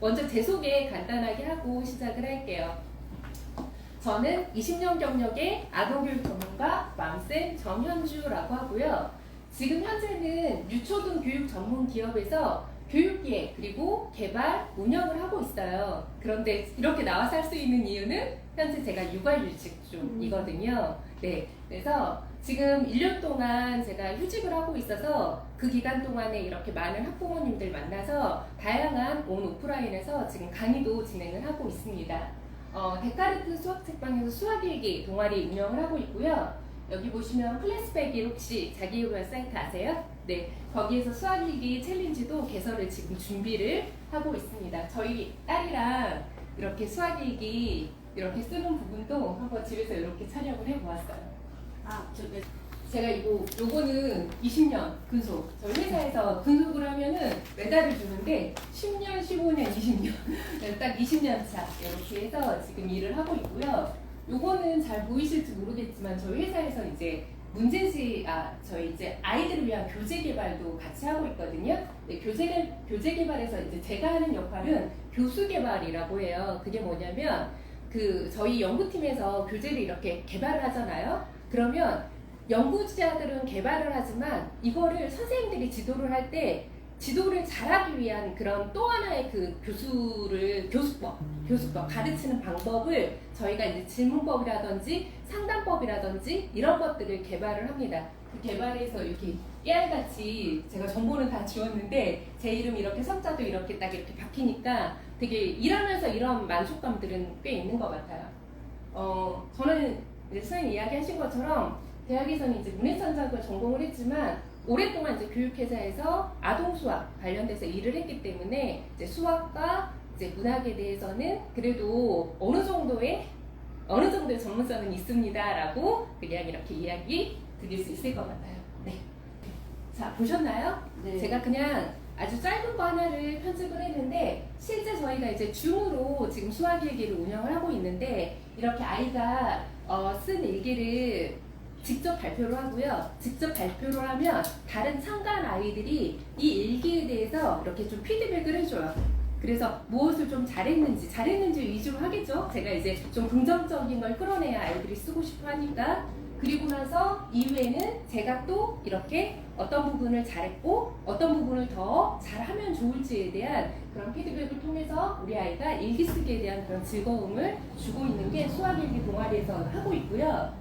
먼저 제 소개 간단하게 하고 시작을 할게요. 저는 20년 경력의 아동교육 전문가 맘쌤 정현주라고 하고요. 지금 현재는 유초등 교육 전문 기업에서 교육기획 그리고 개발, 운영을 하고 있어요. 그런데 이렇게 나와서 할 수 있는 이유는 현재 제가 육아휴직 중이거든요. 네, 그래서 지금 1년 동안 제가 휴직을 하고 있어서 그 기간 동안에 이렇게 많은 학부모님들 만나서 다양한 온 오프라인에서 지금 강의도 진행을 하고 있습니다. 데카르트 수학책방에서 수학일기 동아리 운영을 하고 있고요. 여기 보시면 클래스백이 혹시 자기계발 사이트 아세요? 네, 거기에서 수학일기 챌린지도 개설을 지금 준비를 하고 있습니다. 저희 딸이랑 이렇게 수학일기 이렇게 쓰는 부분도 한번 집에서 이렇게 촬영을 해보았어요. 제가 요거는 20년 근속. 저희 회사에서 근속을 하면은 메달을 주는데 10년, 15년, 20년. 딱 20년 차 이렇게 해서 지금 일을 하고 있고요. 요거는 잘 보이실지 모르겠지만 저희 회사에서 이제 저희 이제 아이들을 위한 교재 개발도 같이 하고 있거든요. 네, 교재 개발에서 이제 제가 하는 역할은 교수 개발이라고 해요. 그게 뭐냐면 저희 연구팀에서 교재를 이렇게 개발을 하잖아요. 그러면 연구자들은 개발을 하지만 이거를 선생님들이 지도를 할 때 지도를 잘하기 위한 그런 또 하나의 교수법 가르치는 방법을 저희가 이제 질문법이라든지 상담법이라든지 이런 것들을 개발을 합니다. 그 개발해서 이렇게 깨알같이 제가 정보는 다 지웠는데 제 이름 이렇게 석자도 이렇게 딱 이렇게 박히니까 되게 일하면서 이런 만족감들은 꽤 있는 것 같아요. 저는 이제 선생님 이야기하신 것처럼 대학에서는 이제 문해창작을 전공을 했지만 오랫동안 이제 교육회사에서 아동수학 관련돼서 일을 했기 때문에 이제 수학과 이제 문학에 대해서는 그래도 어느 정도의 전문성은 있습니다라고 그냥 이렇게 이야기 드릴 수 있을 것 같아요. 네. 자, 보셨나요? 네. 제가 그냥 아주 짧은 거 하나를 편집을 했는데 실제 저희가 이제 줌으로 지금 수학일기를 운영을 하고 있는데 이렇게 아이가 쓴 일기를 직접 발표를 하고요. 직접 발표를 하면 다른 참가한 아이들이 이 일기에 대해서 이렇게 좀 피드백을 해줘요. 그래서 무엇을 좀 잘했는지 위주로 하겠죠. 제가 이제 좀 긍정적인 걸 끌어내야 아이들이 쓰고 싶어 하니까. 그리고 나서 이후에는 제가 또 이렇게 어떤 부분을 잘했고 어떤 부분을 더 잘하면 좋을지에 대한 그런 피드백을 통해서 우리 아이가 일기 쓰기에 대한 그런 즐거움을 주고 있는 게 수학일기 동아리에서 하고 있고요.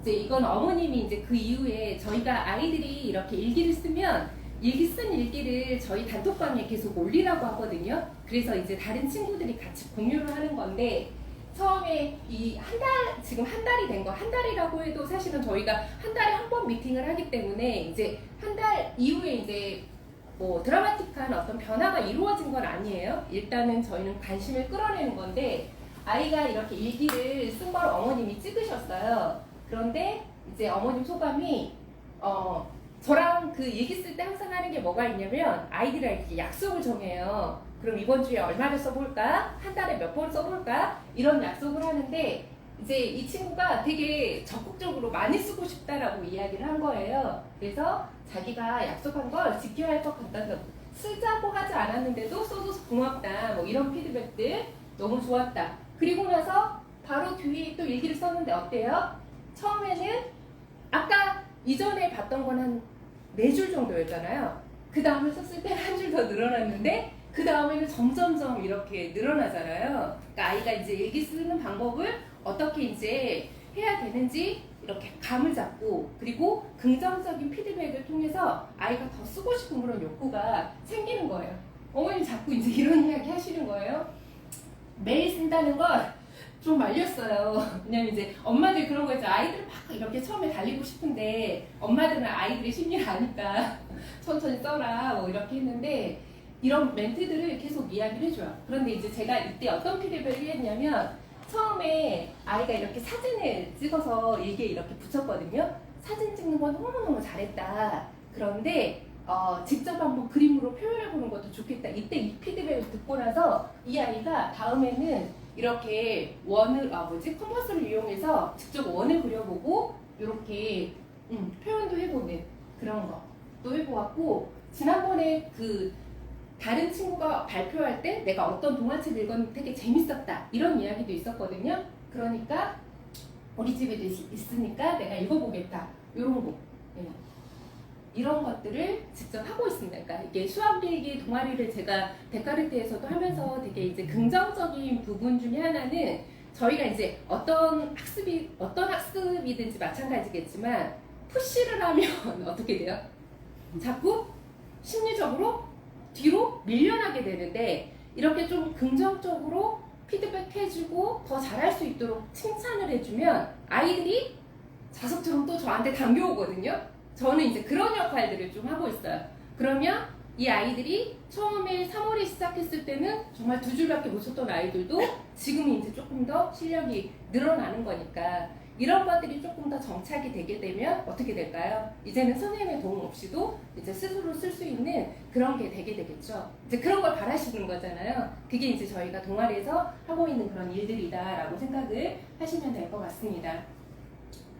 이제 이건 어머님이 이제 그 이후에 저희가 아이들이 이렇게 일기를 쓰면 쓴 일기를 저희 단톡방에 계속 올리라고 하거든요. 그래서 이제 다른 친구들이 같이 공유를 하는 건데 처음에 지금 한 달이 된 거, 한 달이라고 해도 사실은 저희가 한 달에 한 번 미팅을 하기 때문에 이제 한 달 이후에 이제 뭐 드라마틱한 어떤 변화가 이루어진 건 아니에요. 일단은 저희는 관심을 끌어내는 건데 아이가 이렇게 일기를 쓴 걸 어머님이 찍으셨어요. 그런데 이제 어머님 소감이 저랑 그 일기 쓸 때 항상 하는 게 뭐가 있냐면 아이들이랑 이렇게 약속을 정해요. 그럼 이번 주에 얼마를 써볼까? 한 달에 몇 번 써볼까? 이런 약속을 하는데 이제 이 친구가 되게 적극적으로 많이 쓰고 싶다라고 이야기를 한 거예요. 그래서 자기가 약속한 걸 지켜야 할 것 같다고 쓰자고 하지 않았는데도 써줘서 고맙다. 뭐 이런 피드백들 너무 좋았다. 그리고 나서 바로 뒤에 또 일기를 썼는데 어때요? 처음에는 아까 이전에 봤던 건 한 4줄 정도였잖아요. 그 다음에 썼을 때 한 줄 더 늘어났는데 그 다음에는 점점점 이렇게 늘어나잖아요. 그러니까 아이가 이제 일기 쓰는 방법을 어떻게 이제 해야 되는지 이렇게 감을 잡고 그리고 긍정적인 피드백을 통해서 아이가 더 쓰고 싶은 그런 욕구가 생기는 거예요. 어머님 자꾸 이제 이런 이야기 하시는 거예요. 매일 쓴다는 걸 좀 말렸어요. 왜냐면 이제 엄마들 그런 거 있죠. 아이들 막 이렇게 처음에 달리고 싶은데 엄마들은 아이들의 심리를 아니까 천천히 써라 뭐 이렇게 했는데 이런 멘트들을 계속 이야기를 해줘요. 그런데 이제 제가 이때 어떤 피드백을 했냐면 처음에 아이가 이렇게 사진을 찍어서 일기에 이렇게 붙였거든요. 사진 찍는 건 너무너무 잘했다. 그런데 직접 한번 그림으로 표현해보는 것도 좋겠다. 이때 이 피드백을 듣고 나서 이 아이가 다음에는 이렇게 컴퍼스를 이용해서 직접 원을 그려보고 이렇게 표현도 해보는 그런 거 또 해보았고 지난번에 다른 친구가 발표할 때 내가 어떤 동화책 읽었는데 되게 재밌었다 이런 이야기도 있었거든요. 그러니까 우리 집에도 있으니까 내가 읽어보겠다 이런 거. 네. 이런 것들을 직접 하고 있습니다. 그러니까 이게 수학일기 동아리를 제가 데카르트에서도 하면서 되게 이제 긍정적인 부분 중에 하나는 저희가 이제 어떤 학습이든지 마찬가지겠지만 푸시를 하면 어떻게 돼요? 자꾸 심리적으로 뒤로 밀려나게 되는데 이렇게 좀 긍정적으로 피드백해주고 더 잘할 수 있도록 칭찬을 해주면 아이들이 자석처럼 또 저한테 당겨오거든요. 저는 이제 그런 역할들을 좀 하고 있어요. 그러면 이 아이들이 처음에 3월에 시작했을 때는 정말 2줄밖에 못 썼던 아이들도 지금 이제 조금 더 실력이 늘어나는 거니까 이런 것들이 조금 더 정착이 되게 되면 어떻게 될까요? 이제는 선생님의 도움 없이도 이제 스스로 쓸 수 있는 그런 게 되게 되겠죠. 이제 그런 걸 바라시는 거잖아요. 그게 이제 저희가 동아리에서 하고 있는 그런 일들이다라고 생각을 하시면 될 것 같습니다.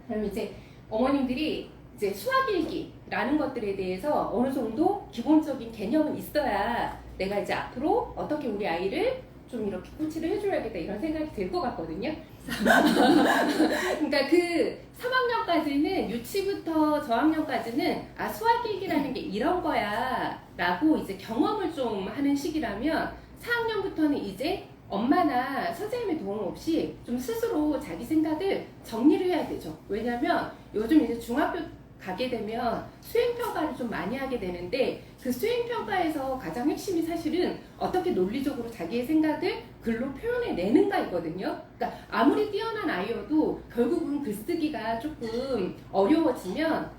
그럼 이제 어머님들이 이제 수학일기라는 것들에 대해서 어느 정도 기본적인 개념은 있어야 내가 이제 앞으로 어떻게 우리 아이를 좀 이렇게 코치를 해줘야겠다 이런 생각이 들 것 같거든요. 그러니까 그 3학년까지는 유치부터 저학년까지는 아 수학일기라는 게 이런 거야 라고 이제 경험을 좀 하는 시기라면 4학년부터는 이제 엄마나 선생님의 도움 없이 좀 스스로 자기 생각을 정리를 해야 되죠. 왜냐면 요즘 이제 중학교 가게 되면 수행평가를 좀 많이 하게 되는데 그 수행평가에서 가장 핵심이 사실은 어떻게 논리적으로 자기의 생각을 글로 표현해내는가이거든요. 그러니까 아무리 뛰어난 아이여도 결국은 글쓰기가 조금 어려워지면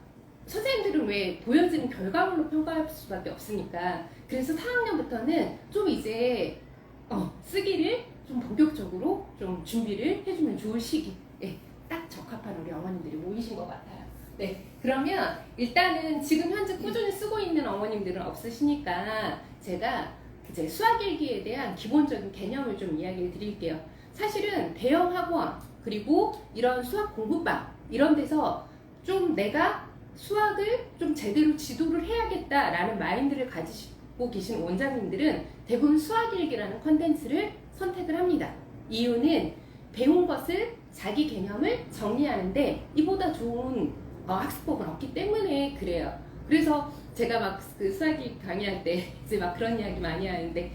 선생님들은 왜 보여지는 결과물로 평가할 수밖에 없으니까 그래서 4학년부터는 좀 이제 쓰기를 좀 본격적으로 좀 준비를 해주면 좋을 시기. 네, 딱 적합한 우리 어머님들이 모이신 것 같아요. 네, 그러면 일단은 지금 현재 꾸준히 쓰고 있는 어머님들은 없으시니까 제가 이제 수학일기에 대한 기본적인 개념을 좀 이야기를 드릴게요. 사실은 대형 학원 그리고 이런 수학 공부방 이런 데서 좀 내가 수학을 좀 제대로 지도를 해야겠다라는 마인드를 가지고 계신 원장님들은 대부분 수학일기라는 컨텐츠를 선택을 합니다. 이유는 배운 것을 자기 개념을 정리하는데 이보다 좋은 학습법은 없기 때문에 그래요. 그래서 제가 막 그 수학일기 강의할 때 이제 막 그런 이야기 많이 하는데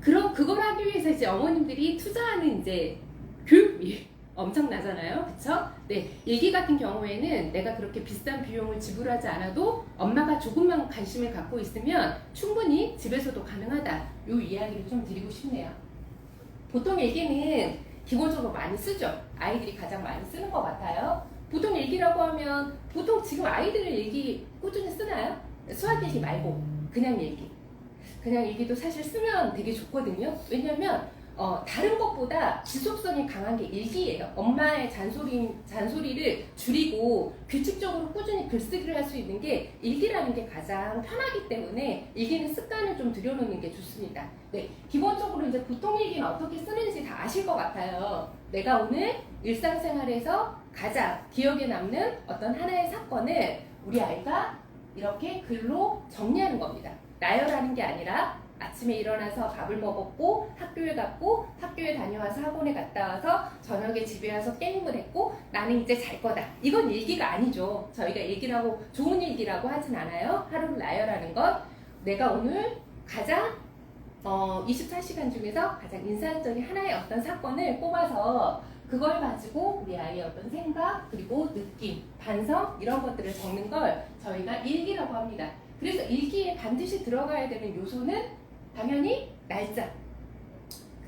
그걸 하기 위해서 이제 어머님들이 투자하는 이제 교육비 엄청나잖아요. 그쵸? 네. 일기 같은 경우에는 내가 그렇게 비싼 비용을 지불하지 않아도 엄마가 조금만 관심을 갖고 있으면 충분히 집에서도 가능하다. 이 이야기를 좀 드리고 싶네요. 보통 일기는 기본적으로 많이 쓰죠. 아이들이 가장 많이 쓰는 것 같아요. 보통 일기라고 하면 보통 지금 아이들은 일기 꾸준히 쓰나요? 수학일기 말고 그냥 일기. 그냥 일기도 사실 쓰면 되게 좋거든요. 왜냐면 다른 것보다 지속성이 강한 게 일기예요. 엄마의 잔소리를 줄이고 규칙적으로 꾸준히 글쓰기를 할 수 있는 게 일기라는 게 가장 편하기 때문에 일기는 습관을 좀 들여놓는 게 좋습니다. 네, 기본적으로 이제 보통 일기는 어떻게 쓰는지 다 아실 것 같아요. 내가 오늘 일상생활에서 가장 기억에 남는 어떤 하나의 사건을 우리 아이가 이렇게 글로 정리하는 겁니다. 나열하는 게 아니라 아침에 일어나서 밥을 먹었고 학교에 갔고 학교에 다녀와서 학원에 갔다 와서 저녁에 집에 와서 게임을 했고 나는 이제 잘 거다. 이건 일기가 아니죠. 저희가 일기라고 좋은 일기라고 하진 않아요. 하루를 나열하는 것. 내가 오늘 가장 24시간 중에서 가장 인상적인 하나의 어떤 사건을 뽑아서 그걸 가지고 우리 아이의 어떤 생각 그리고 느낌, 반성 이런 것들을 적는 걸 저희가 일기라고 합니다. 그래서 일기에 반드시 들어가야 되는 요소는 당연히 날짜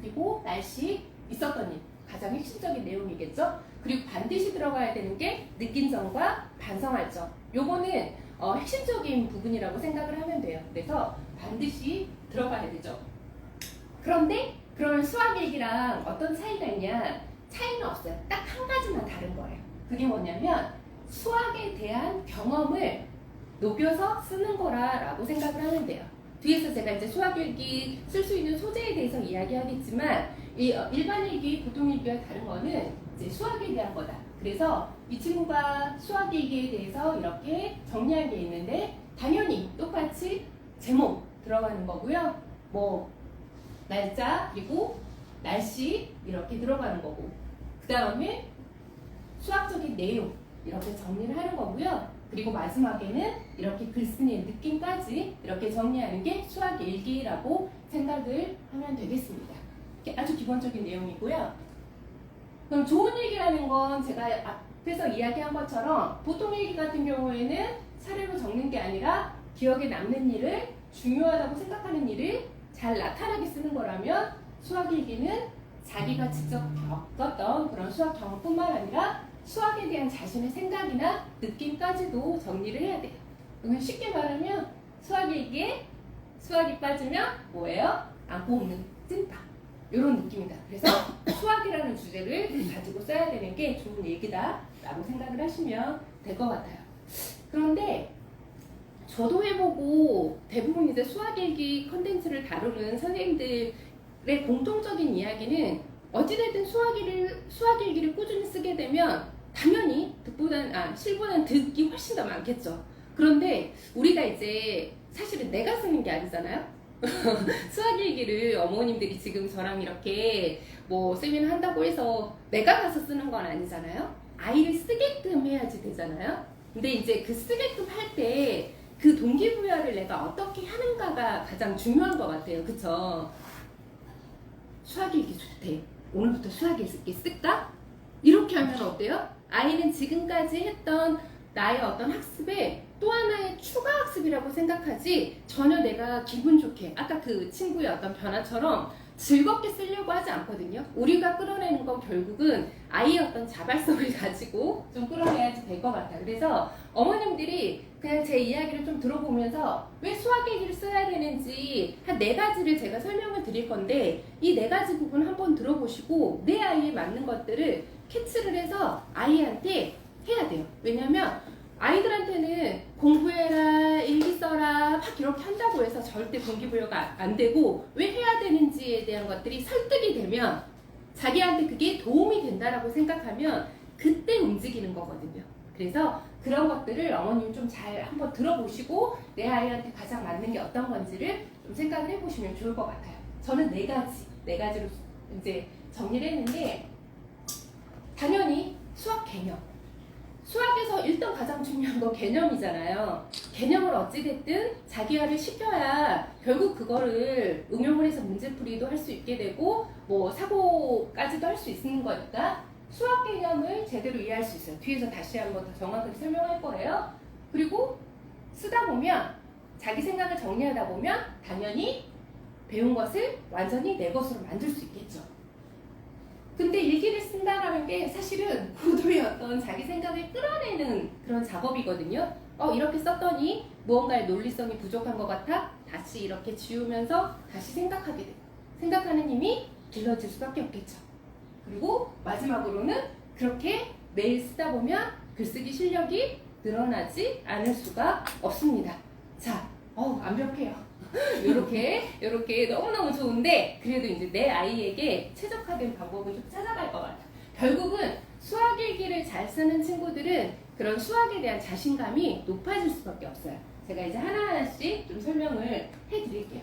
그리고 날씨 있었던 일 가장 핵심적인 내용이겠죠. 그리고 반드시 들어가야 되는 게 느낀 점과 반성할 점. 요거는 핵심적인 부분이라고 생각을 하면 돼요. 그래서 반드시 들어가야 되죠. 그런데 그러면 수학일기랑 어떤 차이가 있냐? 차이는 없어요. 딱 한 가지만 다른 거예요. 그게 뭐냐면 수학에 대한 경험을 녹여서 쓰는 거라고 생각을 하면 돼요. 뒤에서 제가 이제 수학일기 쓸 수 있는 소재에 대해서 이야기하겠지만 일반 일기, 보통 일기와 다른 거는 이제 수학에 대한 거다. 그래서 이 친구가 수학일기에 대해서 이렇게 정리한 게 있는데 당연히 똑같이 제목 들어가는 거고요. 뭐 날짜 그리고 날씨 이렇게 들어가는 거고, 그 다음에 수학적인 내용 이렇게 정리를 하는 거고요. 그리고 마지막에는 이렇게 글 쓰는 느낌까지 이렇게 정리하는 게 수학 일기라고 생각을 하면 되겠습니다. 이게 아주 기본적인 내용이고요. 그럼 좋은 일기라는 건 제가 앞에서 이야기한 것처럼 보통 일기 같은 경우에는 사례로 적는 게 아니라 기억에 남는 일을, 중요하다고 생각하는 일을 잘 나타나게 쓰는 거라면, 수학 일기는 자기가 직접 겪었던 그런 수학 경험뿐만 아니라 수학에 대한 자신의 생각이나 느낌까지도 정리를 해야 돼요. 그러면 쉽게 말하면 수학 일기에 수학이 빠지면 뭐예요? 안고 먹는 찐빵, 이런 느낌이다. 그래서 수학이라는 주제를 가지고 써야 되는 게 좋은 얘기다 라고 생각을 하시면 될 것 같아요. 그런데 저도 해보고 대부분 이제 수학일기 컨텐츠를 다루는 선생님들의 공통적인 이야기는 어찌됐든 수학일기를 꾸준히 쓰게 되면 당연히 실보다는 득이 훨씬 더 많겠죠. 그런데 우리가 이제 사실은 내가 쓰는 게 아니잖아요. 수학일기를 어머님들이 지금 저랑 이렇게 뭐 세미나 한다고 해서 내가 가서 쓰는 건 아니잖아요. 아이를 쓰게끔 해야지 되잖아요. 근데 이제 그 쓰게끔 할 때 그 동기부여를 내가 어떻게 하는가가 가장 중요한 것 같아요. 그쵸? 수학일기 좋대. 오늘부터 수학일기 쓸까? 이렇게 하면 어때요? 아이는 지금까지 했던 나의 어떤 학습에 또 하나의 추가 학습이라고 생각하지, 전혀 내가 기분 좋게, 아까 그 친구의 어떤 변화처럼 즐겁게 쓰려고 하지 않거든요. 우리가 끌어내는 건 결국은 아이의 어떤 자발성을 가지고 좀 끌어내야지 될 것 같아요. 그래서 어머님들이 그냥 제 이야기를 좀 들어보면서 왜 수학일기를 써야 되는지 한 4가지를 제가 설명을 드릴 건데, 이 4가지 부분 한번 들어보시고 내 아이에 맞는 것들을 캐치를 해서 아이한테 해야 돼요. 왜냐면 아이들한테는 공부해라, 일기 써라 막 이렇게 한다고 해서 절대 동기부여가 안 되고, 왜 해야 되는지에 대한 것들이 설득이 되면, 자기한테 그게 도움이 된다라고 생각하면 그때 움직이는 거거든요. 그래서 그런 것들을 어머님 좀 잘 한번 들어보시고 내 아이한테 가장 맞는 게 어떤 건지를 좀 생각을 해보시면 좋을 것 같아요. 저는 4가지로 이제 정리를 했는데, 당연히 수학 개념. 수학에서 일단 가장 중요한 건 개념이잖아요. 개념을 어찌됐든 자기화를 시켜야 결국 그거를 응용을 해서 문제풀이도 할 수 있게 되고 뭐 사고까지도 할 수 있는 거니까 수학 개념을 제대로 이해할 수 있어요. 뒤에서 다시 한번 더 정확하게 설명할 거예요. 그리고 쓰다 보면, 자기 생각을 정리하다 보면 당연히 배운 것을 완전히 내 것으로 만들 수 있겠죠. 근데 일기를 쓴다라는 게 사실은 고도의 어떤 자기 생각을 끌어내는 그런 작업이거든요. 이렇게 썼더니 무언가의 논리성이 부족한 것 같아 다시 이렇게 지우면서 다시 생각하게 되고, 생각하는 힘이 길러질 수밖에 없겠죠. 그리고 마지막으로는 그렇게 매일 쓰다 보면 글쓰기 실력이 늘어나지 않을 수가 없습니다. 자, 완벽해요. 요렇게 너무너무 좋은데, 그래도 이제 내 아이에게 최적화된 방법을 좀 찾아갈 것 같아요. 결국은 수학일기를 잘 쓰는 친구들은 그런 수학에 대한 자신감이 높아질 수밖에 없어요. 제가 이제 하나하나씩 좀 설명을 해드릴게요.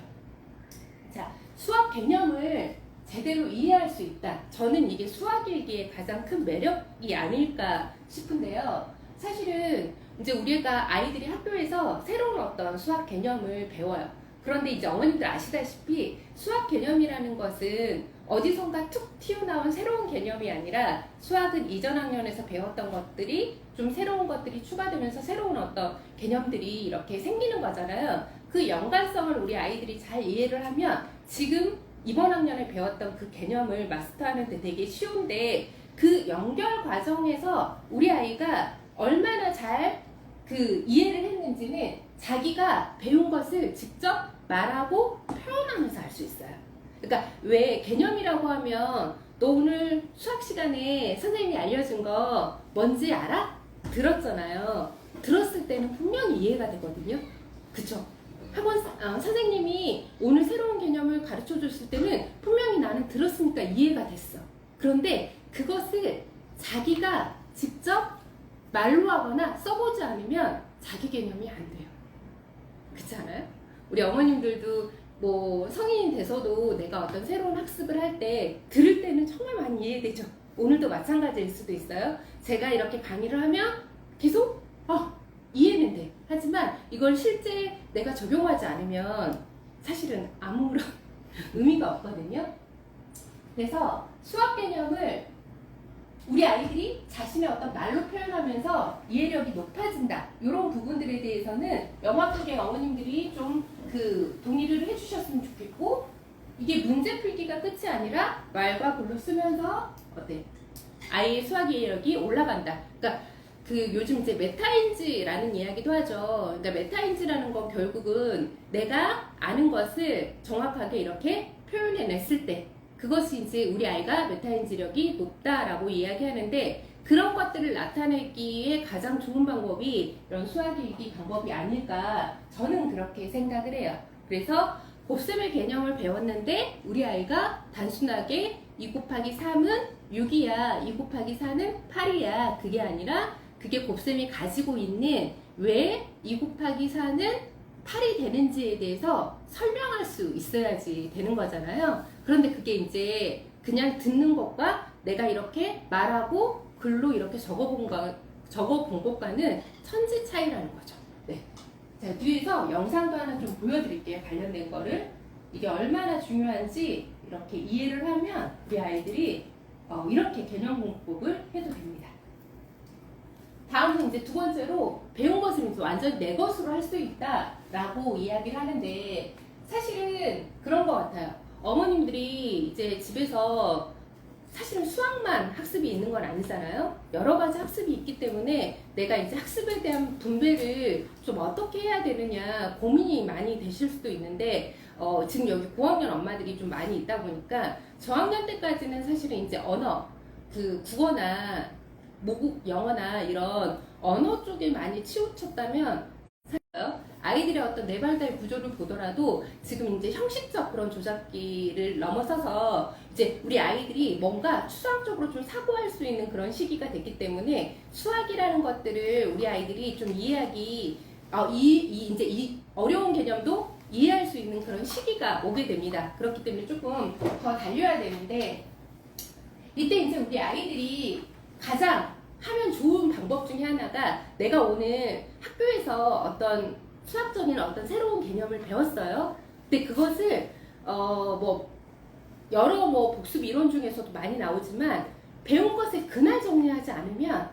자, 수학 개념을 제대로 이해할 수 있다. 저는 이게 수학일기의 가장 큰 매력이 아닐까 싶은데요. 사실은 이제 우리가 아이들이 학교에서 새로운 어떤 수학 개념을 배워요. 그런데 이제 어머님들 아시다시피 수학 개념이라는 것은 어디선가 툭 튀어나온 새로운 개념이 아니라, 수학은 이전 학년에서 배웠던 것들이 좀 새로운 것들이 추가되면서 새로운 어떤 개념들이 이렇게 생기는 거잖아요. 그 연관성을 우리 아이들이 잘 이해를 하면 지금 이번 학년에 배웠던 그 개념을 마스터하는 데 되게 쉬운데, 그 연결 과정에서 우리 아이가 얼마나 잘 그 이해를 했는지는 자기가 배운 것을 직접 말하고 표현하면서 알 수 있어요. 그러니까 왜 개념이라고 하면, 너 오늘 수학 시간에 선생님이 알려준 거 뭔지 알아? 들었잖아요. 들었을 때는 분명히 이해가 되거든요. 그쵸? 선생님이 오늘 새로운 개념을 가르쳐 줬을 때는 분명히 나는 들었으니까 이해가 됐어. 그런데 그것을 자기가 직접 말로 하거나 써보지 않으면 자기 개념이 안 돼요. 그렇지 않아요? 우리 어머님들도 뭐 성인이 돼서도 내가 어떤 새로운 학습을 할 때 들을 때는 정말 많이 이해되죠. 오늘도 마찬가지일 수도 있어요. 제가 이렇게 강의를 하면 계속 이해는 돼. 하지만 이걸 실제 내가 적용하지 않으면 사실은 아무런 의미가 없거든요. 그래서 수학 개념을 우리 아이들이 자신의 어떤 말로 표현하면서 이해력이 높아진다. 이런 부분들에 대해서는 명확하게 어머님들이 좀 동의를 해주셨으면 좋겠고, 이게 문제 풀기가 끝이 아니라 말과 글로 쓰면서 아이의 수학 이해력이 올라간다. 그러니까 요즘 이제 메타인지라는 이야기도 하죠. 그러니까 메타인지라는 건 결국은 내가 아는 것을 정확하게 이렇게 표현해냈을 때 그것이 이제 우리 아이가 메타인지력이 높다라고 이야기하는데, 그런 것들을 나타내기에 가장 좋은 방법이 이런 수학 일기 방법이 아닐까, 저는 그렇게 생각을 해요. 그래서 곱셈의 개념을 배웠는데 우리 아이가 단순하게 2 곱하기 3은 6이야, 2 곱하기 4는 8이야, 그게 아니라 그게 곱셈이 가지고 있는 왜 2 곱하기 4는 8이 되는지에 대해서 설명할 수 있어야지 되는 거잖아요. 그런데 그게 이제 그냥 듣는 것과 내가 이렇게 말하고 글로 이렇게 적어본 것과는 천지 차이라는 거죠. 네. 자, 뒤에서 영상도 하나 좀 보여드릴게요. 관련된 거를. 이게 얼마나 중요한지 이렇게 이해를 하면 우리 아이들이 이렇게 개념 공부법을 해도 됩니다. 다음은 이제 두 번째로 배운 것을 이제 완전히 내 것으로 할 수 있다라고 이야기를 하는데, 사실은 그런 것 같아요. 어머님들이 이제 집에서 사실은 수학만 학습이 있는 건 아니잖아요. 여러 가지 학습이 있기 때문에 내가 이제 학습에 대한 분배를 좀 어떻게 해야 되느냐 고민이 많이 되실 수도 있는데, 지금 여기 고학년 엄마들이 좀 많이 있다 보니까 저학년 때까지는 사실은 이제 언어, 국어나 모국 영어나 이런 언어 쪽에 많이 치우쳤다면, 아이들의 어떤 내발달 구조를 보더라도 지금 이제 형식적 그런 조작기를 넘어서서 이제 우리 아이들이 뭔가 추상적으로 좀 사고할 수 있는 그런 시기가 됐기 때문에 수학이라는 것들을 우리 아이들이 좀 이해하기, 이제 이 어려운 개념도 이해할 수 있는 그런 시기가 오게 됩니다. 그렇기 때문에 조금 더 달려야 되는데, 이때 이제 우리 아이들이 가장 하면 좋은 방법 중에 하나가, 내가 오늘 학교에서 어떤 수학적인 어떤 새로운 개념을 배웠어요. 근데 그것을 여러 복습 이론 중에서도 많이 나오지만 배운 것을 그날 정리하지 않으면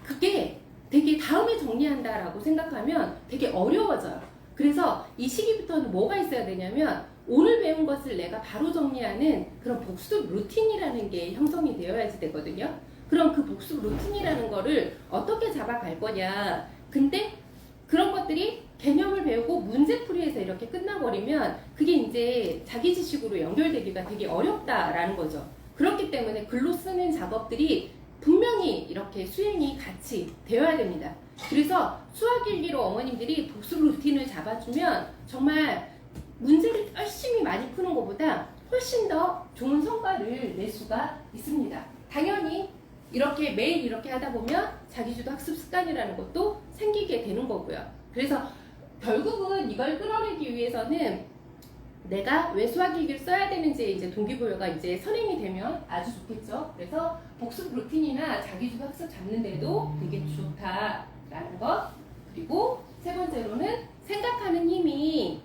그게 되게 다음에 정리한다라고 생각하면 되게 어려워져요. 그래서 이 시기부터는 뭐가 있어야 되냐면, 오늘 배운 것을 내가 바로 정리하는 그런 복습 루틴이라는 게 형성이 되어야지 되거든요. 그럼 그 복습 루틴이라는 거를 어떻게 잡아갈 거냐. 근데 그런 것들이 개념을 배우고 문제풀이에서 이렇게 끝나버리면 그게 이제 자기 지식으로 연결되기가 되게 어렵다라는 거죠. 그렇기 때문에 글로 쓰는 작업들이 분명히 이렇게 수행이 같이 되어야 됩니다. 그래서 수학일기로 어머님들이 복습 루틴을 잡아주면 정말 문제를 열심히 많이 푸는 것보다 훨씬 더 좋은 성과를 낼 수가 있습니다. 당연히 이렇게 매일 이렇게 하다 보면 자기주도 학습 습관이라는 것도 생기게 되는 거고요. 그래서 결국은 이걸 끌어내기 위해서는 내가 왜 수학일기를 써야 되는지 이제 동기부여가 이제 선행이 되면 아주 좋겠죠. 그래서 복습 루틴이나 자기주도 학습 잡는 데도 되게 좋다라는 것. 그리고 세 번째로는 생각하는 힘이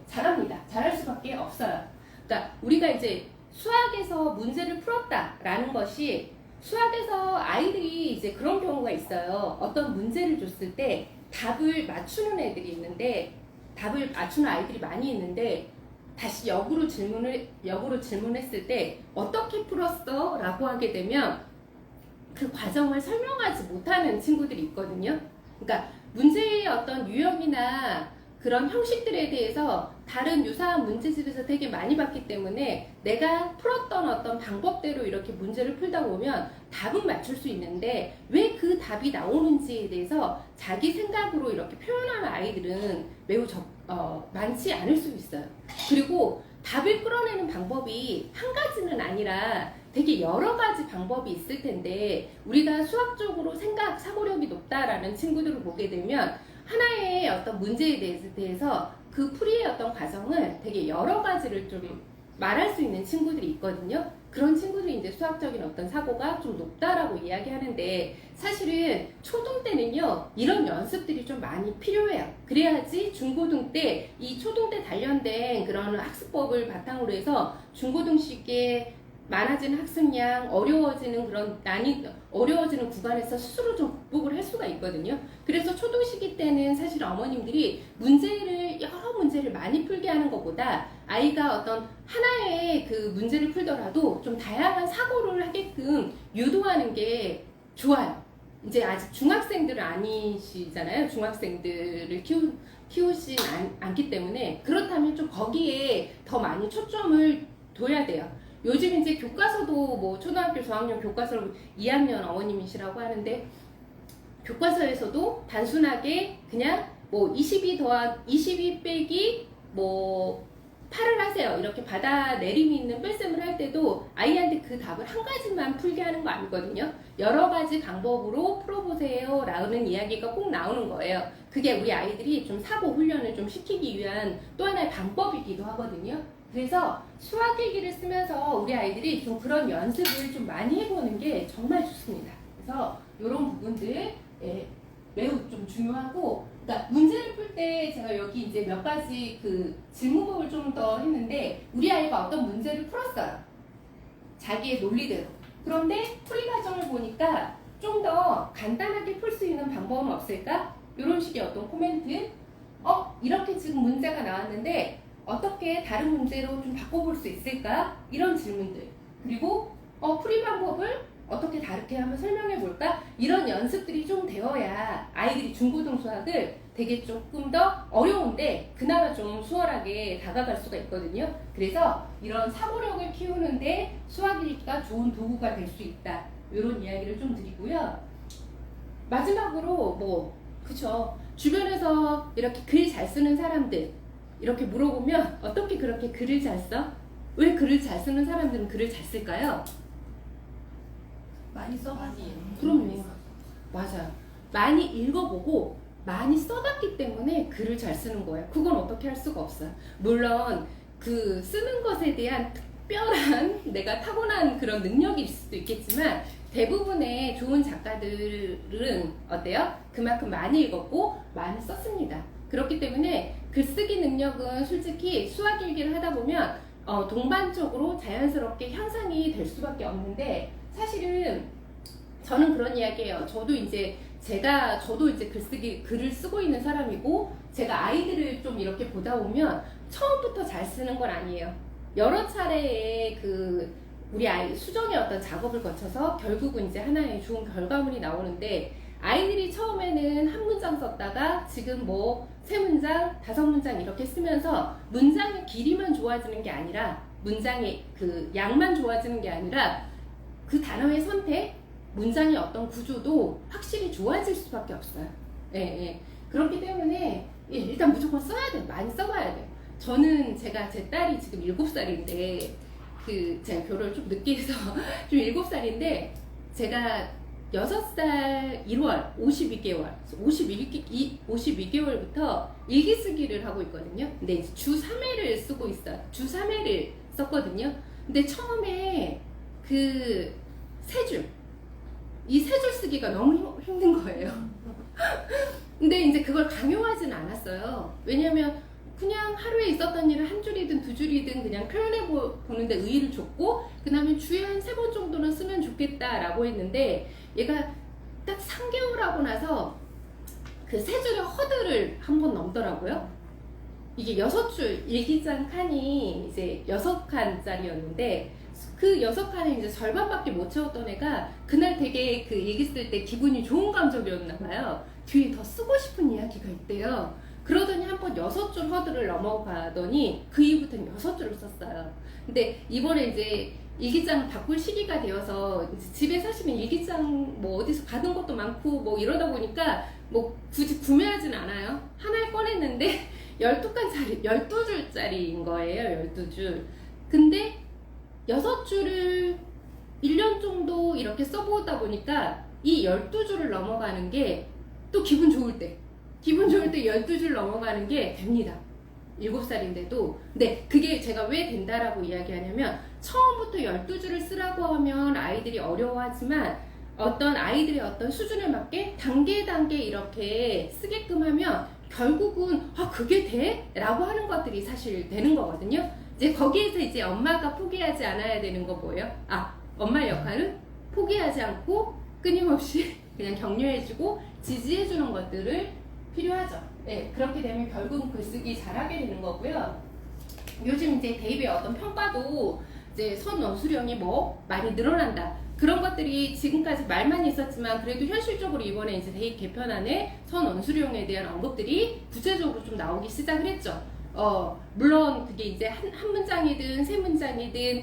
잘합니다. 잘할 수밖에 없어요. 그러니까 우리가 이제 수학에서 문제를 풀었다라는 것이, 수학에서 아이들이 이제 그런 경우가 있어요. 어떤 문제를 줬을 때 답을 맞추는 애들이 있는데, 답을 맞추는 아이들이 많이 있는데, 다시 역으로 질문했을 때 어떻게 풀었어? 라고 하게 되면 그 과정을 설명하지 못하는 친구들이 있거든요. 그러니까 문제의 어떤 유형이나 그런 형식들에 대해서 다른 유사한 문제집에서 되게 많이 봤기 때문에 내가 풀었던 어떤 방법대로 이렇게 문제를 풀다 보면 답은 맞출 수 있는데 왜 그 답이 나오는지에 대해서 자기 생각으로 이렇게 표현하는 아이들은 매우 많지 않을 수 있어요. 그리고 답을 끌어내는 방법이 한 가지는 아니라 되게 여러 가지 방법이 있을 텐데, 우리가 수학적으로 사고력이 높다라는 친구들을 보게 되면 하나의 어떤 문제에 대해서 그 풀이의 어떤 과정을 되게 여러 가지를 좀 말할 수 있는 친구들이 있거든요. 그런 친구들이 이제 수학적인 어떤 사고가 좀 높다라고 이야기하는데, 사실은 초등 때는요 이런 연습들이 좀 많이 필요해요. 그래야지 중고등 때 이 초등 때 단련된 그런 학습법을 바탕으로 해서 중고등식의 많아지는 학습량, 어려워지는 그런 어려워지는 구간에서 스스로 좀 극복을 할 수가 있거든요. 그래서 초등 시기 때는 사실 어머님들이 여러 문제를 많이 풀게 하는 것보다 아이가 어떤 하나의 그 문제를 풀더라도 좀 다양한 사고를 하게끔 유도하는 게 좋아요. 이제 아직 중학생들은 아니시잖아요. 중학생들을 키우진 않기 때문에, 그렇다면 좀 거기에 더 많이 초점을 둬야 돼요. 요즘 이제 교과서도 뭐 초등학교 저학년 교과서를 2학년 어머님이시라고 하는데, 교과서에서도 단순하게 그냥 뭐 22 빼기 뭐 8을 하세요, 이렇게 받아내림이 있는 뺄셈을 할 때도 아이한테 그 답을 한 가지만 풀게 하는 거 아니거든요. 여러 가지 방법으로 풀어보세요 라는 이야기가 꼭 나오는 거예요. 그게 우리 아이들이 좀 사고 훈련을 좀 시키기 위한 또 하나의 방법이기도 하거든요. 그래서 수학일기를 쓰면서 우리 아이들이 좀 그런 연습을 좀 많이 해보는 게 정말 좋습니다. 그래서 이런 부분들 매우 좀 중요하고, 그러니까 문제를 풀 때 제가 여기 이제 몇 가지 그 질문법을 좀 더 했는데, 우리 아이가 어떤 문제를 풀었어요. 자기의 논리대로. 그런데 풀이 과정을 보니까 좀 더 간단하게 풀 수 있는 방법은 없을까? 이런 식의 어떤 코멘트. 이렇게 지금 문제가 나왔는데 어떻게 다른 문제로 좀 바꿔볼 수 있을까? 이런 질문들. 그리고 풀이 방법을 어떻게 다르게 한번 설명해 볼까? 이런 연습들이 좀 되어야 아이들이 중고등 수학을 되게 조금 더 어려운데 그나마 좀 수월하게 다가갈 수가 있거든요. 그래서 이런 사고력을 키우는데 수학일기가 좋은 도구가 될 수 있다, 이런 이야기를 좀 드리고요. 마지막으로 그쵸, 주변에서 이렇게 글 잘 쓰는 사람들 이렇게 물어보면 어떻게 그렇게 글을 잘 써? 왜 글을 잘 쓰는 사람들은 글을 잘 쓸까요? 많이 써봤어요. 그럼요. 맞아요. 많이 읽어보고 많이 써봤기 때문에 글을 잘 쓰는 거예요. 그건 어떻게 할 수가 없어요. 물론 그 쓰는 것에 대한 특별한 내가 타고난 그런 능력이 있을 수도 있겠지만, 대부분의 좋은 작가들은 어때요? 그만큼 많이 읽었고 많이 썼습니다. 그렇기 때문에 글쓰기 능력은 솔직히 수학일기를 하다 보면 동반적으로 자연스럽게 향상이 될 수밖에 없는데, 사실은 저는 그런 이야기예요. 저도 이제 글을 쓰고 있는 사람이고, 제가 아이들을 좀 이렇게 보다 보면 처음부터 잘 쓰는 건 아니에요. 여러 차례의 우리 아이 수정의 어떤 작업을 거쳐서 결국은 이제 하나의 좋은 결과물이 나오는데, 아이들이 처음에는 한 문장 썼다가 지금 3문장, 5문장 이렇게 쓰면서 문장의 길이만 좋아지는 게 아니라, 문장의 그 양만 좋아지는 게 아니라 그 단어의 선택, 문장의 어떤 구조도 확실히 좋아질 수밖에 없어요. 예. 그렇기 때문에 일단 무조건 써야 돼요. 많이 써봐야 돼요. 제 딸이 지금 7살인데, 제가 결혼을 좀 늦게 해서 좀 7살인데, 제가 6살 1월 52개월부터 일기 쓰기를 하고 있거든요. 근데 이제 주 3회를 쓰고 있어요. 주 3회를 썼거든요. 근데 처음에 이 세 줄 쓰기가 너무 힘든 거예요. 근데 이제 그걸 강요하진 않았어요. 왜냐면 그냥 하루에 있었던 일을 한 줄이든 두 줄이든 그냥 표현해 보는데 의의를 줬고, 그 다음에 주에 한 3번 정도는 쓰면 좋겠다라고 했는데, 얘가 딱 3개월 하고 나서 그 3줄의 허들을 한 번 넘더라고요. 이게 6줄, 일기장 칸이 이제 6칸짜리였는데, 그 6칸에 이제 절반밖에 못 채웠던 애가 그날 되게 그 일기 쓸 때 기분이 좋은 감정이었나봐요. 뒤에 더 쓰고 싶은 이야기가 있대요. 그러더니 한번 6줄 허들을 넘어가더니 그 이후부터는 6줄을 썼어요. 근데 이번에 이제 일기장 바꿀 시기가 되어서 이제 집에 사시면 일기장 어디서 받은 것도 많고 이러다 보니까 굳이 구매하진 않아요. 하나를 꺼냈는데 12줄짜리인 거예요. 12줄. 근데 6줄을 1년 정도 이렇게 써보다 보니까 이 12줄을 넘어가는 게 또 기분 좋을 때 12줄 넘어가는 게 됩니다. 7살인데도. 근데 그게 제가 왜 된다라고 이야기하냐면, 처음부터 12줄을 쓰라고 하면 아이들이 어려워하지만 어떤 아이들의 어떤 수준에 맞게 단계 이렇게 쓰게끔 하면 결국은 그게 돼? 라고 하는 것들이 사실 되는 거거든요. 이제 거기에서 이제 엄마가 포기하지 않아야 되는 거 뭐예요? 엄마의 역할은 포기하지 않고 끊임없이 그냥 격려해주고 지지해주는 것들을 필요하죠. 네, 그렇게 되면 결국은 글쓰기 잘하게 되는 거고요. 요즘 이제 대입의 어떤 평가도 이제 선원수령이 뭐 많이 늘어난다. 그런 것들이 지금까지 말만 있었지만 그래도 현실적으로 이번에 이제 대입 개편안에 선원수령에 대한 언급들이 구체적으로 좀 나오기 시작을 했죠. 물론 그게 이제 한 문장이든 세 문장이든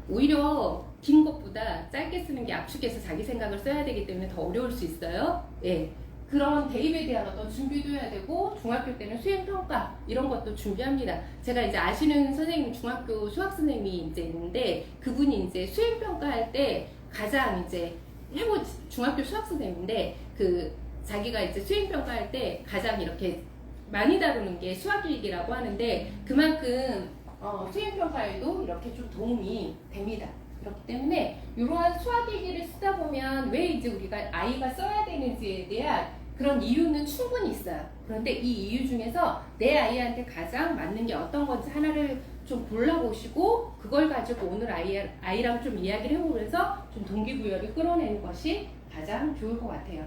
오히려 긴 것보다 짧게 쓰는 게 압축해서 자기 생각을 써야 되기 때문에 더 어려울 수 있어요. 예. 그런 대입에 대한 어떤 준비도 해야 되고, 중학교 때는 수행평가 이런 것도 준비합니다. 제가 이제 아시는 선생님, 중학교 수학 선생님이 이제 있는데, 그분이 이제 수행평가 할 때 가장 이제 중학교 수학 선생님인데, 자기가 이제 수행평가 할 때 가장 이렇게 많이 다루는 게 수학일기라고 하는데, 그만큼 수행평가에도 이렇게 좀 도움이 됩니다. 그렇기 때문에 이러한 수학일기를 쓰다 보면 왜 이제 우리가 아이가 써야 되는지에 대한 그런 이유는 충분히 있어요. 그런데 이 이유 중에서 내 아이한테 가장 맞는 게 어떤 건지 하나를 좀 골라보시고, 그걸 가지고 오늘 아이랑 좀 이야기를 해보면서 좀 동기부여를 끌어내는 것이 가장 좋을 것 같아요.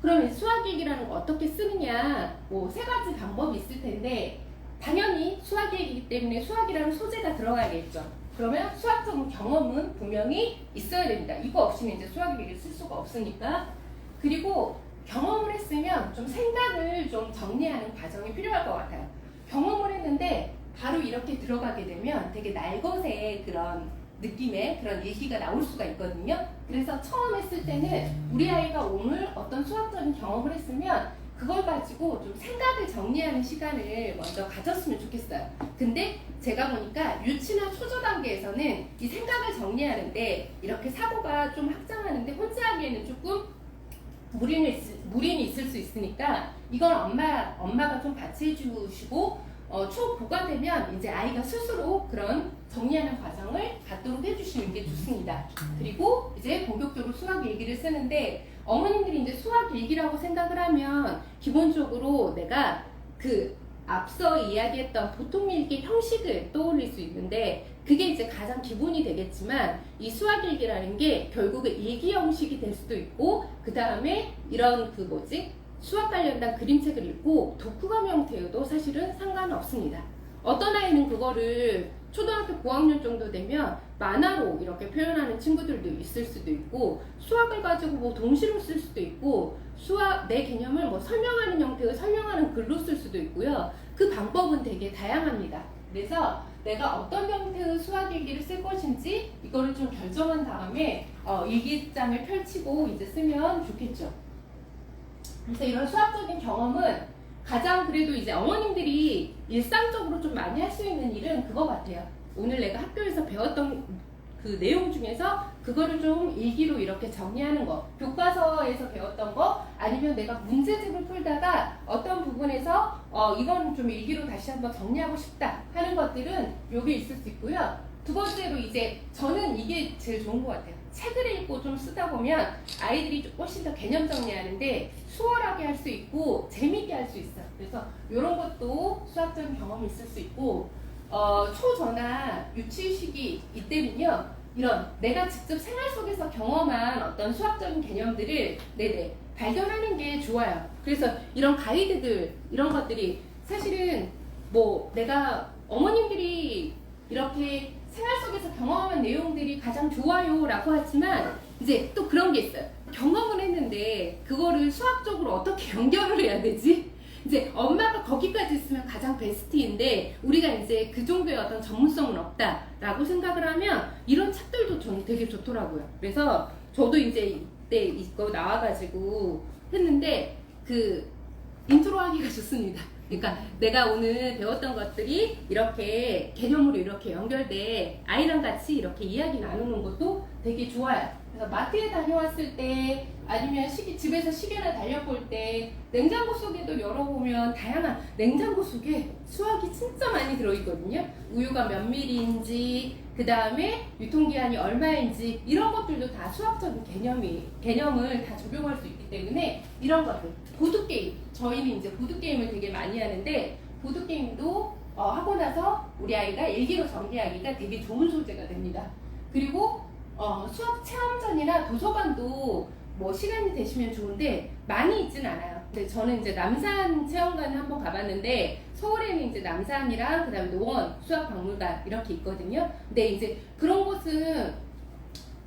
그러면 수학일기라는 거 어떻게 쓰느냐, 뭐 3가지 방법이 있을 텐데, 당연히 수학일기이기 때문에 수학이라는 소재가 들어가야겠죠. 그러면 수학적 경험은 분명히 있어야 됩니다. 이거 없이는 이제 수학일기를 쓸 수가 없으니까. 그리고 경험을 했으면 좀 생각을 좀 정리하는 과정이 필요할 것 같아요. 경험을 했는데 바로 이렇게 들어가게 되면 되게 날것의 그런 느낌의 그런 일기가 나올 수가 있거든요. 그래서 처음 했을 때는 우리 아이가 오늘 어떤 수학적인 경험을 했으면 그걸 가지고 좀 생각을 정리하는 시간을 먼저 가졌으면 좋겠어요. 근데 제가 보니까 유치나 초조 단계에서는 이 생각을 정리하는데 이렇게 사고가 좀 확장하는데 혼자 하기에는 조금 무리는 있을 수 있으니까 이건 엄마가 좀 같이 해주시고, 초보가 되면 이제 아이가 스스로 그런 정리하는 과정을 갖도록 해주시는 게 좋습니다. 그리고 이제 본격적으로 수학 일기를 쓰는데, 어머님들이 이제 수학 일기라고 생각을 하면 기본적으로 내가 앞서 이야기했던 보통 일기 형식을 떠올릴 수 있는데, 그게 이제 가장 기본이 되겠지만 이 수학일기라는 게 결국은 일기 형식이 될 수도 있고, 그 다음에 이런 수학 관련된 그림책을 읽고 독후감 형태여도 사실은 상관없습니다. 어떤 아이는 그거를 초등학교 고학년 정도 되면 만화로 이렇게 표현하는 친구들도 있을 수도 있고, 수학을 가지고 뭐 동시로 쓸 수도 있고, 내 개념을 뭐 설명하는 형태의 설명하는 글로 쓸 수도 있고요. 그 방법은 되게 다양합니다. 그래서 내가 어떤 형태의 수학일기를 쓸 것인지 이거를 좀 결정한 다음에 일기장을 펼치고 이제 쓰면 좋겠죠. 그래서 이런 수학적인 경험은 가장 그래도 이제 어머님들이 일상적으로 좀 많이 할 수 있는 일은 그거 같아요. 오늘 내가 학교에서 배웠던 그 내용 중에서 그거를 좀 일기로 이렇게 정리하는 거, 교과서에서 배웠던 거, 아니면 내가 문제집을 풀다가 어떤 부분에서 이건 좀 일기로 다시 한번 정리하고 싶다 하는 것들은 요게 있을 수 있고요. 두 번째로 이제 저는 이게 제일 좋은 것 같아요. 책을 읽고 좀 쓰다 보면 아이들이 훨씬 더 개념 정리하는데 수월하게 할 수 있고 재미있게 할 수 있어요. 그래서 이런 것도 수학적인 경험이 있을 수 있고, 초전화 유치 시기 이때는요, 이런 내가 직접 생활 속에서 경험한 어떤 수학적인 개념들을 발견하는 게 좋아요. 그래서 이런 가이드들, 이런 것들이 사실은 뭐 내가 어머님들이 이렇게 생활 속에서 경험한 내용들이 가장 좋아요 라고 하지만, 이제 또 그런 게 있어요. 경험을 했는데 그거를 수학적으로 어떻게 연결을 해야 되지? 이제 엄마가 거기까지 있으면 가장 베스트인데 우리가 이제 그 정도의 어떤 전문성은 없다라고 생각을 하면 이런 책들도 저는 되게 좋더라고요. 그래서 저도 이제 이때 이거 나와가지고 했는데 인트로 하기가 좋습니다. 그러니까 내가 오늘 배웠던 것들이 이렇게 개념으로 이렇게 연결돼 아이랑 같이 이렇게 이야기 나누는 것도 되게 좋아요. 그래서 마트에 다녀왔을 때 아니면 집에서 시계나 달력 볼 때 냉장고 속에도 열어보면 다양한 냉장고 속에 수학이 진짜 많이 들어있거든요. 우유가 몇 밀리인지, 그 다음에 유통기한이 얼마인지 이런 것들도 다 수학적인 개념을 다 적용할 수 있기 때문에 이런 것들, 보드게임, 저희는 이제 보드게임을 되게 많이 하는데 보드게임도 하고 나서 우리 아이가 일기로 정리하기가 되게 좋은 소재가 됩니다. 그리고 수학 체험전이나 도서관도 뭐 시간이 되시면 좋은데 많이 있진 않아요. 근데 저는 이제 남산 체험관을 한번 가봤는데 서울에는 이제 남산이랑 그다음에 노원 수학박물관 이렇게 있거든요. 근데 이제 그런 곳은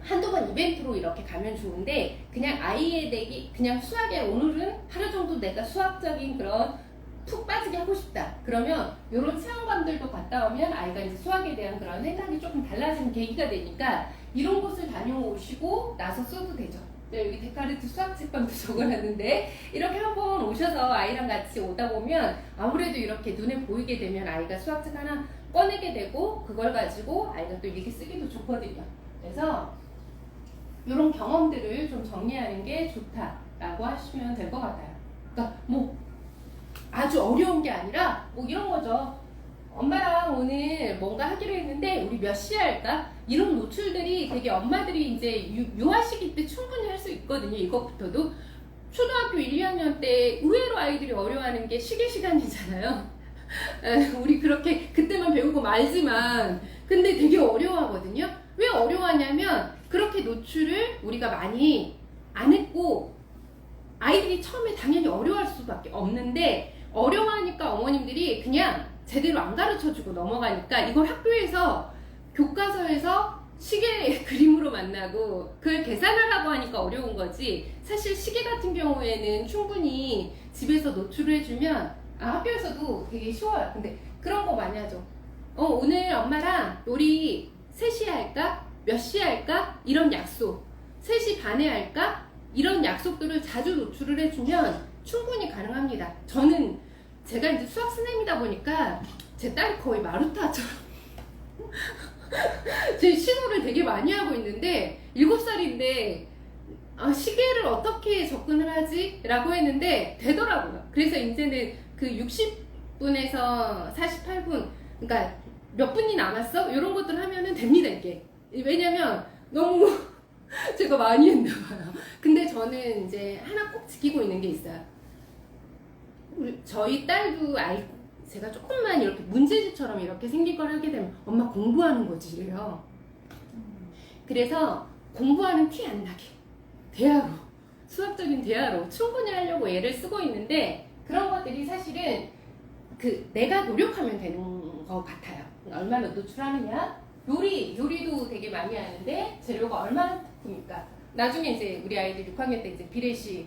한두 번 이벤트로 이렇게 가면 좋은데 그냥 아이에게 그냥 수학에 오늘은 하루 정도 내가 수학적인 그런 푹 빠지게 하고 싶다. 그러면 이런 체험관들도 갔다 오면 아이가 이제 수학에 대한 그런 생각이 조금 달라지는 계기가 되니까 이런 곳을 다녀오시고 나서 써도 되죠. 네, 여기 데카르트 수학책방도 적어놨는데 이렇게 한번 오셔서 아이랑 같이 오다 보면 아무래도 이렇게 눈에 보이게 되면 아이가 수학책 하나 꺼내게 되고 그걸 가지고 아이가 또 이렇게 쓰기도 좋거든요. 그래서 이런 경험들을 좀 정리하는 게 좋다라고 하시면 될 것 같아요. 그러니까 뭐 아주 어려운 게 아니라 뭐 이런 거죠. 엄마랑 오늘 뭔가 하기로 했는데 우리 몇 시에 할까? 이런 노출들이 되게 엄마들이 이제 유아 시기 때 충분히 할 수 있거든요. 이것부터도 초등학교 1, 2학년 때 의외로 아이들이 어려워하는 게 시계 시간이잖아요. 우리 그렇게 그때만 배우고 말지만 근데 되게 어려워하거든요. 왜 어려워하냐면 그렇게 노출을 우리가 많이 안 했고 아이들이 처음에 당연히 어려워할 수밖에 없는데 어려워하니까 어머님들이 그냥 제대로 안 가르쳐주고 넘어가니까 이걸 학교에서 교과서에서 시계 그림으로 만나고 그걸 계산하라고 하니까 어려운 거지 사실 시계 같은 경우에는 충분히 집에서 노출을 해주면 학교에서도 되게 쉬워요. 근데 그런 거 많이 하죠. 오늘 엄마랑 놀이 3시에 할까? 몇 시에 할까? 이런 약속 3시 반에 할까? 이런 약속들을 자주 노출을 해주면 충분히 가능합니다. 저는 제가 이제 수학 선생님이다 보니까 제 딸이 거의 마루타처럼 제 신호를 되게 많이 하고 있는데 7살인데 시계를 어떻게 접근을 하지? 라고 했는데 되더라고요. 그래서 이제는 그 60분에서 48분 그러니까 몇 분이 남았어? 이런 것들 하면은 됩니다 이게. 왜냐면 너무 제가 많이 했나 봐요. 근데 저는 이제 하나 꼭 지키고 있는 게 있어요. 저희 딸도 제가 조금만 이렇게 문제집처럼 이렇게 생긴 걸 하게 되면 엄마 공부하는 거지 이래요. 그래서 공부하는 티 안 나게 대화로 수학적인 대화로 충분히 하려고 애를 쓰고 있는데 그런 것들이 사실은 내가 노력하면 되는 것 같아요. 얼마나 노출하느냐. 요리도 되게 많이 하는데 재료가 얼마큼입니까? 나중에 이제 우리 아이들 6학년 때 이제 비례식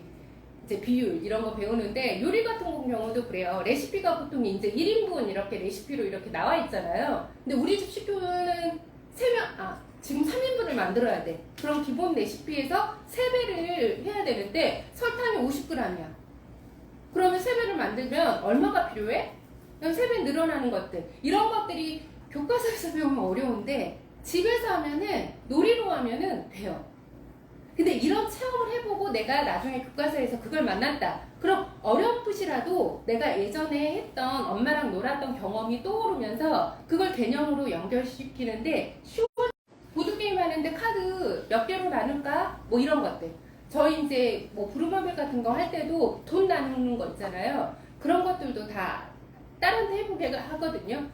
이제 비율 이런 거 배우는데 요리 같은 경우도 그래요. 레시피가 보통 이제 1인분 이렇게 레시피로 이렇게 나와 있잖아요. 근데 우리 집 식구는 3명, 지금 3인분을 만들어야 돼. 그럼 기본 레시피에서 3배를 해야 되는데 설탕이 50g이야. 그러면 3배를 만들면 얼마가 필요해? 3배 늘어나는 것들. 이런 것들이 교과서에서 배우면 어려운데 집에서 하면은 놀이로 하면은 돼요. 근데 이런 체험을 해보고 내가 나중에 교과서에서 그걸 만났다. 그럼 어렴풋이라도 내가 예전에 했던 엄마랑 놀았던 경험이 떠오르면서 그걸 개념으로 연결시키는데 쉬워. 보드게임 하는데 카드 몇 개로 나눌까? 뭐 이런 것들. 저희 이제 뭐 부루마블 같은 거 할 때도 돈 나누는 거 있잖아요. 그런 것들도 다 딸한테 해보게 하거든요.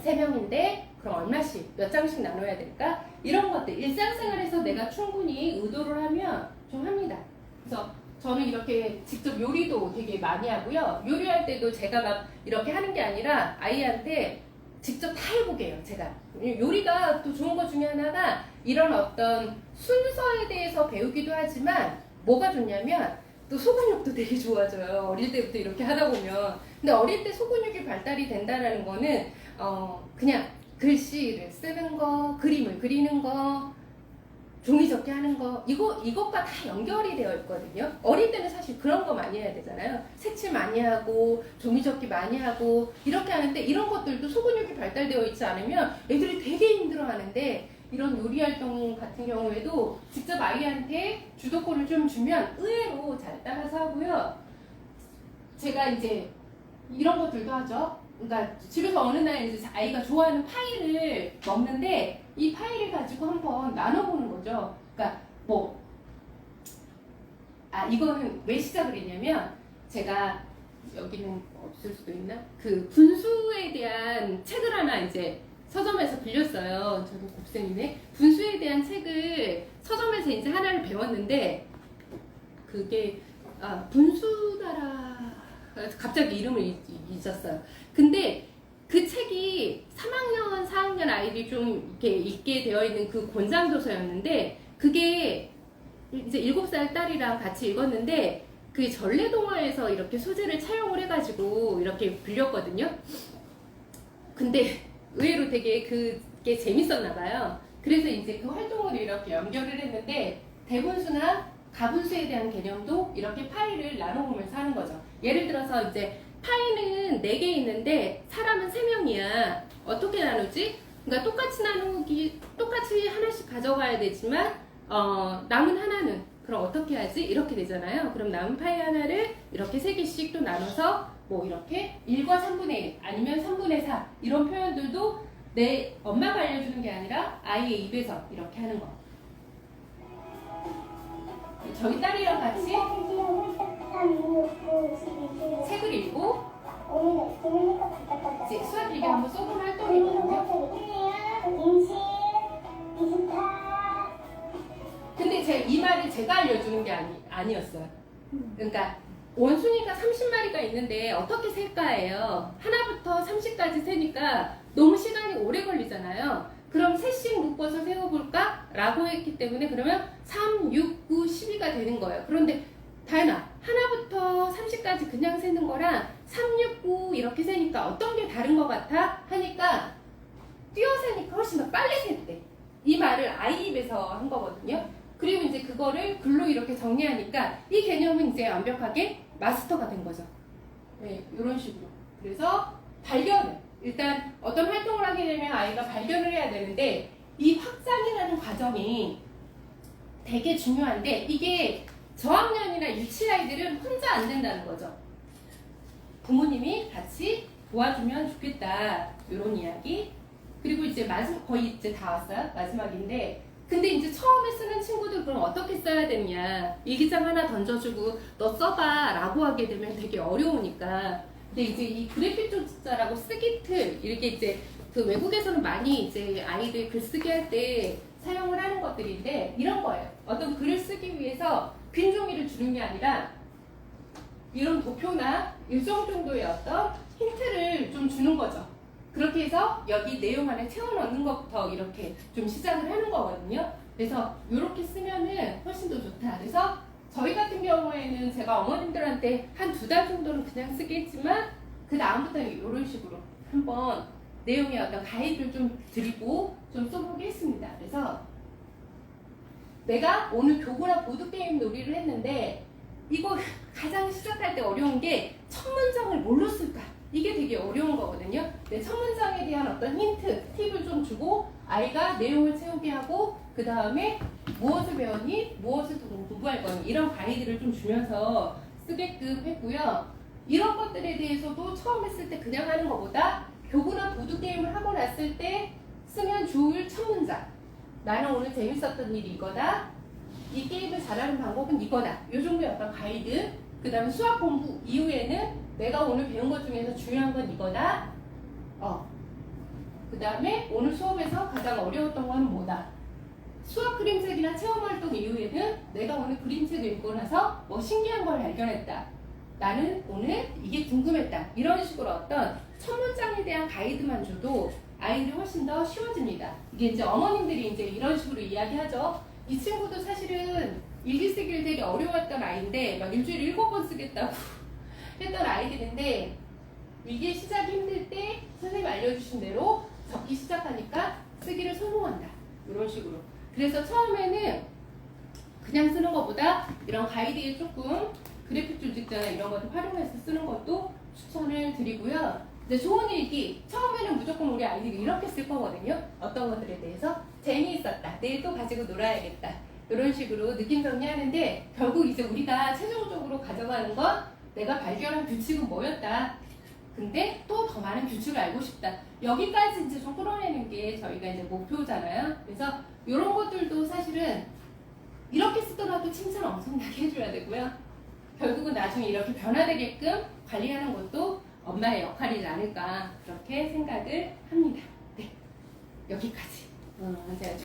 3명인데 그럼 얼마씩 몇 장씩 나눠야 될까? 이런 것들 일상생활에서 내가 충분히 의도를 하면 좀 합니다. 그래서 저는 이렇게 직접 요리도 되게 많이 하고요. 요리할 때도 제가 막 이렇게 하는 게 아니라 아이한테 직접 다 해보게 해요. 제가 요리가 또 좋은 것 중에 하나가 이런 어떤 순서에 대해서 배우기도 하지만 뭐가 좋냐면 또 소근육도 되게 좋아져요. 어릴 때부터 이렇게 하다 보면. 근데 어릴 때 소근육이 발달이 된다는 거는 그냥 글씨를 쓰는 거, 그림을 그리는 거, 종이접기 하는 거 이것과 다 연결이 되어 있거든요. 어릴 때는 사실 그런 거 많이 해야 되잖아요. 색칠 많이 하고 종이접기 많이 하고 이렇게 하는데 이런 것들도 소근육이 발달되어 있지 않으면 애들이 되게 힘들어 하는데 이런 놀이 활동 같은 경우에도 직접 아이한테 주도권을 좀 주면 의외로 잘 따라서 하고요. 제가 이제 이런 것들도 하죠. 그러니까 집에서 어느 날 이제 아이가 좋아하는 파이를 먹는데 이 파이를 가지고 한번 나눠보는 거죠. 그러니까 뭐 이거는 왜 시작을 했냐면 제가 여기는 없을 수도 있나? 그 분수에 대한 책을 하나 이제 서점에서 빌렸어요. 저도 곱셈이네. 분수에 대한 책을 서점에서 이제 하나를 배웠는데 그게 분수다라 갑자기 이름을 잊었어요. 근데 그 책이 3학년, 4학년 아이들이 좀 이렇게 읽게 되어 있는 그 권장 도서였는데 그게 이제 7살 딸이랑 같이 읽었는데 그 전래동화에서 이렇게 소재를 차용을 해가지고 이렇게 빌렸거든요. 근데 의외로 되게 그게 재밌었나 봐요. 그래서 이제 그 활동을 이렇게 연결을 했는데 대분수나 가분수에 대한 개념도 이렇게 파이를 나눠보면서 하는 거죠. 예를 들어서 이제 파이는 4개 있는데 사람은 3명이야. 어떻게 나누지? 그러니까 똑같이 하나씩 가져가야 되지만 남은 하나는 그럼 어떻게 하지? 이렇게 되잖아요. 그럼 남은 파이 하나를 이렇게 3개씩 또 나눠서 뭐 이렇게 1과 3분의 1 아니면 3분의 4 이런 표현들도 내 엄마가 알려주는 게 아니라 아이의 입에서 이렇게 하는 거. 저희 딸이랑 같이 책을 읽고 이제 수학 일기 한번 써보는 활동이거든요. 근데 이 말을 제가 알려주는 게 아니었어요. 그러니까 원숭이가 30마리가 있는데 어떻게 셀까예요. 하나부터 30까지 세니까 너무 시간이 오래 걸리잖아요. 그럼 셋씩 묶어서 세워볼까? 라고 했기 때문에 그러면 3, 6, 9, 12가 되는 거예요. 그런데 다현아, 하나부터 30까지 그냥 세는 거랑 3, 6, 9 이렇게 세니까 어떤 게 다른 것 같아? 하니까 뛰어세니까 훨씬 더 빨리 셌대. 이 말을 아이 입에서 한 거거든요. 그리고 이제 그거를 글로 이렇게 정리하니까 이 개념은 이제 완벽하게 마스터가 된 거죠. 네, 이런 식으로. 그래서 일단 어떤 활동을 하게 되면 아이가 발견을 해야 되는데 이 확장이라는 과정이 되게 중요한데 이게 저학년이나 유치 아이들은 혼자 안 된다는 거죠. 부모님이 같이 도와주면 좋겠다. 이런 이야기. 그리고 이제 거의 이제 다 왔어요. 마지막인데 근데 이제 처음에 쓰는 친구들 그럼 어떻게 써야 되냐. 일기장 하나 던져주고 너 써봐 라고 하게 되면 되게 어려우니까. 근데 이제 이 그래픽 조작자라고 쓰기 틀 이렇게 이제 그 외국에서는 많이 이제 아이들 글쓰기 할 때 사용을 하는 것들인데 이런 거예요. 어떤 글을 쓰기 위해서 빈 종이를 주는 게 아니라 이런 도표나 일정 정도의 어떤 힌트를 좀 주는 거죠. 그렇게 해서 여기 내용 안에 채워 넣는 것부터 이렇게 좀 시작을 하는 거거든요. 그래서 이렇게 쓰면은 훨씬 더 좋다. 그래서 저희 같은 경우에는 제가 어머님들한테 한 2달 정도는 그냥 쓰게 했지만 그 다음부터는 이런 식으로 한번 내용의 어떤 가이드를 좀 드리고 좀 써보게 했습니다. 그래서 내가 오늘 교구나 보드게임 놀이를 했는데 이거 가장 시작할 때 어려운 게 첫 문장을 뭘로 쓸까? 이게 되게 어려운 거거든요. 네, 첫 문장에 대한 어떤 힌트, 팁을 좀 주고 아이가 내용을 채우게 하고 그 다음에 무엇을 배웠니? 무엇을 공부할 거니? 이런 가이드를 좀 주면서 쓰게끔 했고요. 이런 것들에 대해서도 처음 했을 때 그냥 하는 것보다 교구나 보드게임을 하고 났을 때 쓰면 좋을 첫 문장. 나는 오늘 재밌었던 일이 이거다. 이 게임을 잘하는 방법은 이거다. 이 정도의 어떤 가이드. 그 다음에 수학 공부 이후에는 내가 오늘 배운 것 중에서 중요한 건 이거다. 그 다음에 오늘 수업에서 가장 어려웠던 건 뭐다. 수학 그림책이나 체험활동 이후에는 내가 오늘 그림책을 읽고 나서 뭐 신기한 걸 발견했다. 나는 오늘 이게 궁금했다. 이런 식으로 어떤 첫 문장에 대한 가이드만 줘도 아이들이 훨씬 더 쉬워집니다. 이게 이제 어머님들이 이제 이런 식으로 이야기하죠. 이 친구도 사실은 일기 쓰기를 되게 어려웠던 아이인데 막 일주일에 7번 쓰겠다고 했던 아이들인데 일기 시작이 힘들 때 선생님이 알려주신 대로 적기 시작하니까 쓰기를 성공한다. 이런 식으로. 그래서 처음에는 그냥 쓰는 것보다 이런 가이드에 조금 그래픽 조직자나 이런 것을 활용해서 쓰는 것도 추천을 드리고요. 이제 좋은 일기 처음에 처음에는 무조건 우리 아이들이 이렇게 쓸 거거든요. 어떤 것들에 대해서 재미있었다, 내일 또 가지고 놀아야겠다, 이런 식으로 느낌 정리하는데, 결국 이제 우리가 최종적으로 가져가는 건 내가 발견한 규칙은 뭐였다, 근데 또 더 많은 규칙을 알고 싶다, 여기까지 이제 좀 끌어내는 게 저희가 이제 목표잖아요. 그래서 이런 것들도 사실은 이렇게 쓰더라도 칭찬 엄청나게 해줘야 되고요. 결국은 나중에 이렇게 변화되게끔 관리하는 것도 엄마의 역할이지 않을까, 그렇게 생각을 합니다. 네, 여기까지. 제가